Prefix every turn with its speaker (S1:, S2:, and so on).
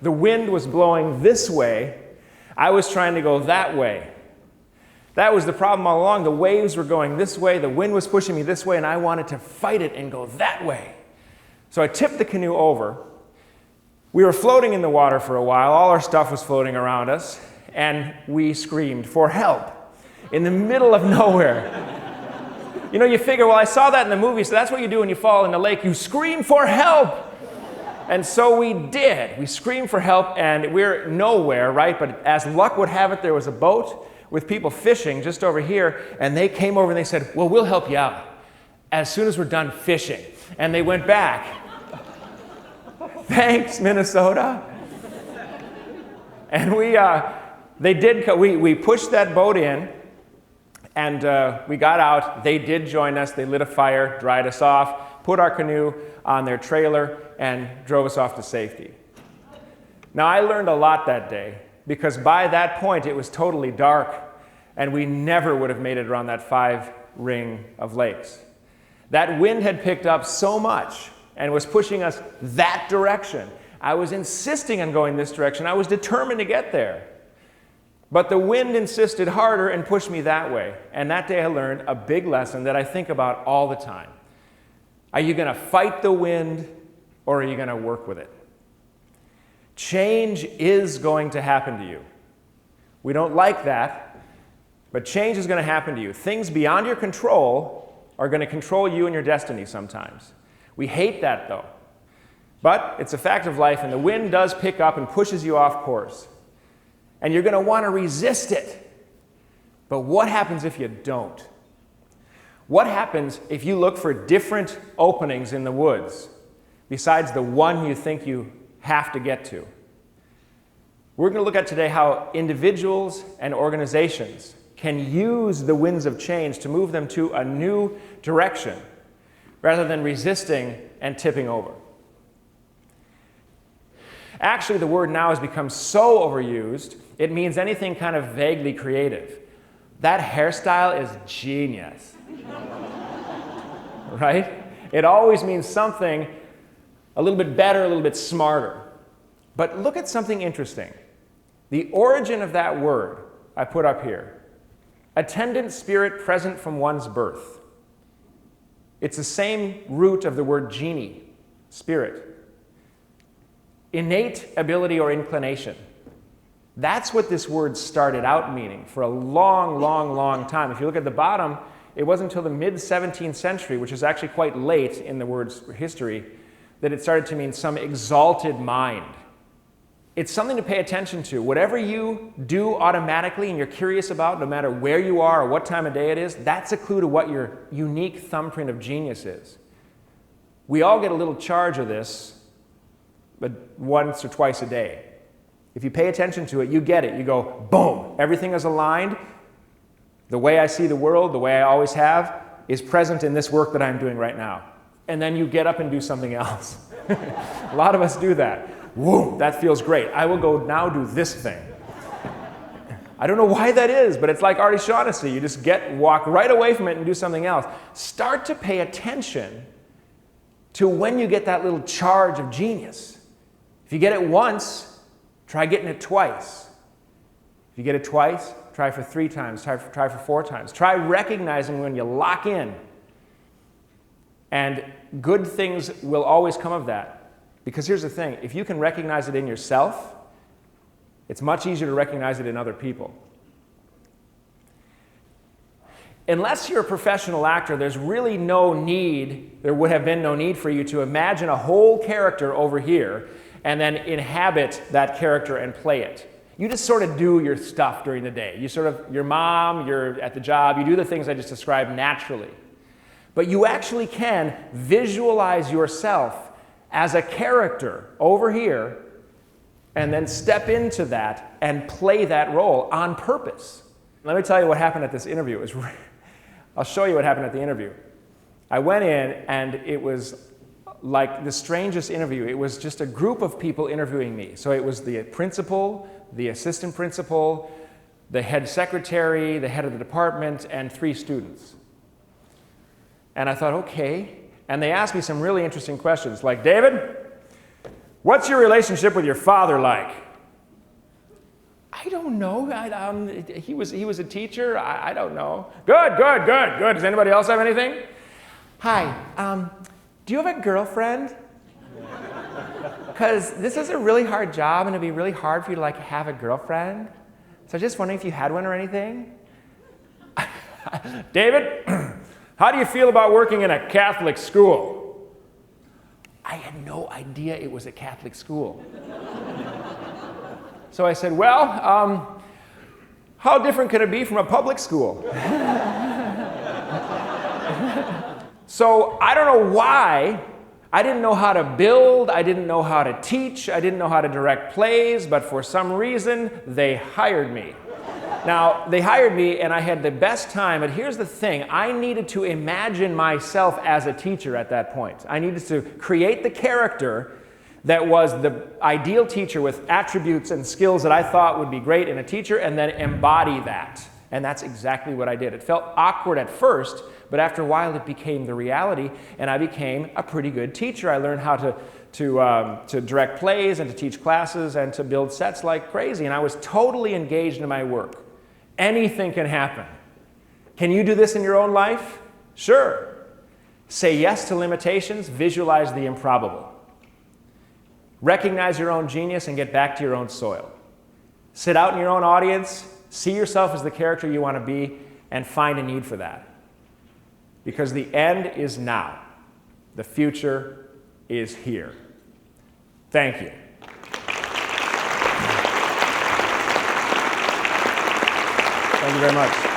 S1: The wind was blowing this way. I was trying to go that way. That was the problem all along. The waves were going this way, the wind was pushing me this way, and I wanted to fight it and go that way. So I tipped the canoe over. We were floating in the water for a while. All our stuff was floating around us, and we screamed for help in the middle of nowhere. You know, you figure, well, I saw that in the movie, so that's what you do when you fall in the lake. You scream for help. And so we did. We screamed for help, and we're nowhere, right? But as luck would have it, there was a boat with people fishing just over here, and they came over and they said, well, we'll help you out as soon as we're done fishing. And they went back. Thanks, Minnesota. And we pushed that boat in, and we got out. They did join us. They lit a fire, dried us off, put our canoe on their trailer, and drove us off to safety. Now, I learned a lot that day, because by that point, it was totally dark, and we never would have made it around that 5-ring of lakes. That wind had picked up so much and was pushing us that direction. I was insisting on going this direction. I was determined to get there. But the wind insisted harder and pushed me that way. And that day I learned a big lesson that I think about all the time. Are you going to fight the wind, or are you going to work with it? Change is going to happen to you. We don't like that, but change is going to happen to you. Things beyond your control are going to control you and your destiny sometimes. We hate that, though. But it's a fact of life, and the wind does pick up and pushes you off course. And you're going to want to resist it. But what happens if you don't? What happens if you look for different openings in the woods besides the one you think you have to get to? We're going to look at today how individuals and organizations can use the winds of change to move them to a new direction rather than resisting and tipping over. Actually, the word now has become so overused, it means anything kind of vaguely creative. That hairstyle is genius. Right? It always means something a little bit better, a little bit smarter. But look at something interesting. The origin of that word I put up here. Attendant spirit present from one's birth. It's the same root of the word genie, spirit. Innate ability or inclination. That's what this word started out meaning for a long, long, long time. If you look at the bottom, it wasn't until the mid-17th century, which is actually quite late in the word's history, that it started to mean some exalted mind. It's something to pay attention to. Whatever you do automatically and you're curious about, no matter where you are or what time of day it is, that's a clue to what your unique thumbprint of genius is. We all get a little charge of this, but once or twice a day. If you pay attention to it, you get it. You go, boom, everything is aligned. The way I see the world, the way I always have, is present in this work that I'm doing right now. And then you get up and do something else. A lot of us do that. Whoa, that feels great. I will go now do this thing. I don't know why that is, but it's like Artie Shaughnessy. You just walk right away from it and do something else. Start to pay attention to when you get that little charge of genius. If you get it once, try getting it twice. If you get it twice, try for 3 times, try for 4 times. Try recognizing when you lock in. And good things will always come of that. Because here's the thing, if you can recognize it in yourself, it's much easier to recognize it in other people. Unless you're a professional actor, there's really no need, there would have been no need for you to imagine a whole character over here and then inhabit that character and play it. You just sort of do your stuff during the day. Your mom, you're at the job, you do the things I just described naturally. But you actually can visualize yourself as a character over here and then step into that and play that role on purpose. Let me tell you what happened at this interview. I'll show you what happened at the interview. I went in and it was like the strangest interview. It was just a group of people interviewing me. So it was the principal, the assistant principal, the head secretary, the head of the department, and 3 students. And I thought, okay. And they asked me some really interesting questions, like, David, What's your relationship with your father like? I don't know. He was a teacher. I don't know. Good. Does anybody else have anything? Hi. Do you have a girlfriend? Because this is a really hard job, and it'd be really hard for you to have a girlfriend. So I'm just wondering if you had one or anything. David, how do you feel about working in a Catholic school? I had no idea it was a Catholic school. So I said, well, how different could it be from a public school? So I don't know why. I didn't know how to build, I didn't know how to teach, I didn't know how to direct plays, but for some reason, they hired me. Now, they hired me and I had the best time, but here's the thing, I needed to imagine myself as a teacher at that point. I needed to create the character that was the ideal teacher with attributes and skills that I thought would be great in a teacher, and then embody that. And that's exactly what I did. It felt awkward at first, but after a while it became the reality, and I became a pretty good teacher. I learned how to direct plays and to teach classes and to build sets like crazy, and I was totally engaged in my work. Anything can happen. Can you do this in your own life? Sure. Say yes to limitations, visualize the improbable. Recognize your own genius and get back to your own soil. Sit out in your own audience, see yourself as the character you want to be, and find a need for that. Because the end is now. The future is here. Thank you. Thank you very much.